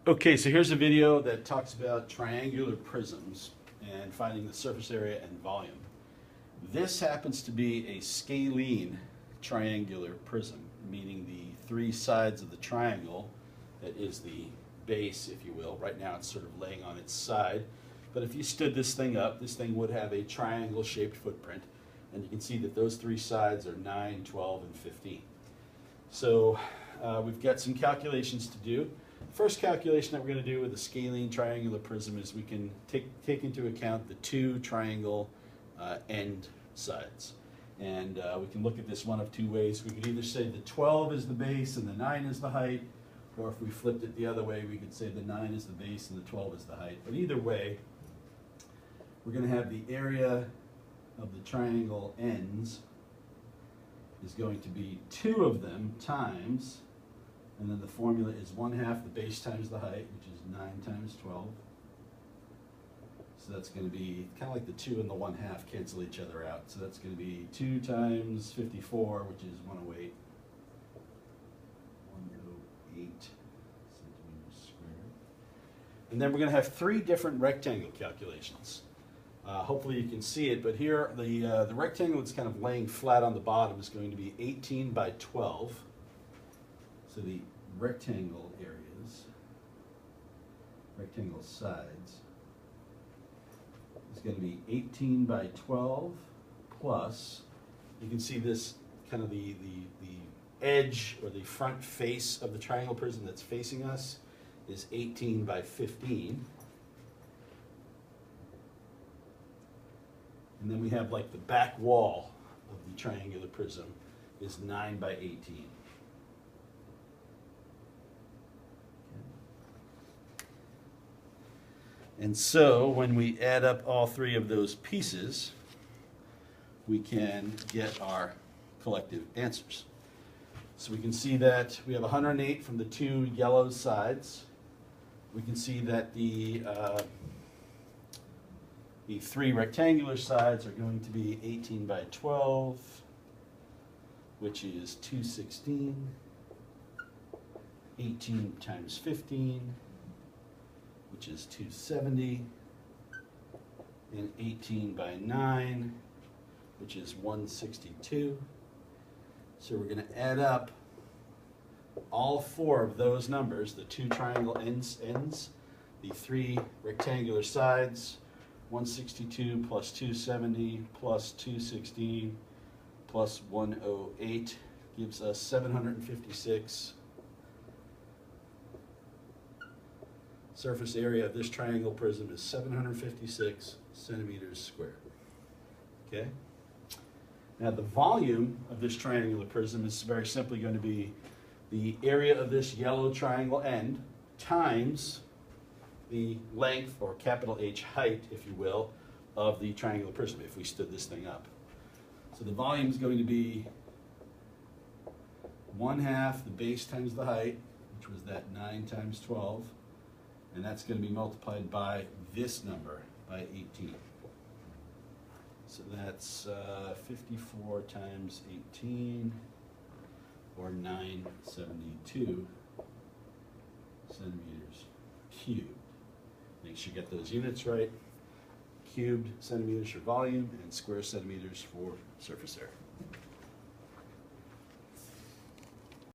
Okay, so here's a video that talks about triangular prisms and finding the surface area and volume. This happens to be a scalene triangular prism, meaning the three sides of the triangle, that is the base, if you will. Right now it's sort of laying on its side, but if you stood this thing up, this thing would have a triangle-shaped footprint, and you can see that those three sides are 9, 12, and 15. So we've got some calculations to do. First calculation that we're going to do with the scalene triangular prism is we can take into account the two triangle end sides. And we can look at this one of two ways. We could either say the 12 is the base and the 9 is the height, or if we flipped it the other way, we could say the 9 is the base and the 12 is the height. But either way, we're going to have the area of the triangle ends is going to be two of them times, and then the formula is 1/2 the base times the height, which is 9 times 12. So that's going to be kind of like the 2 and the 1/2 cancel each other out. So that's going to be 2 times 54, which is 108. 108 centimeters squared. And then we're going to have three different rectangle calculations. Hopefully you can see it, but here the rectangle that's kind of laying flat on the bottom is going to be 18 by 12. So the rectangle areas, rectangle sides, is going to be 18 by 12 plus, you can see this kind of the edge or the front face of the triangle prism that's facing us is 18 by 15. And then we have like the back wall of the triangular prism is 9 by 18. And so when we add up all three of those pieces, we can get our collective answers. So we can see that we have 108 from the two yellow sides. We can see that the three rectangular sides are going to be 18 by 12, which is 216, 18 times 15, which is 270, and 18 by 9, which is 162. So we're going to add up all four of those numbers, the two triangle ends, the three rectangular sides, 162 plus 270 plus 216 plus 108 gives us 756. Surface area of this triangle prism is 756 centimeters squared. Okay? Now the volume of this triangular prism is very simply going to be the area of this yellow triangle end times the length, or capital H height, if you will, of the triangular prism if we stood this thing up. So the volume is going to be 1/2 the base times the height, which was that 9 times 12, and that's going to be multiplied by this number, by 18. So that's 54 times 18, or 972 centimeters cubed. Make sure you get those units right. Cubed centimeters for volume and square centimeters for surface area.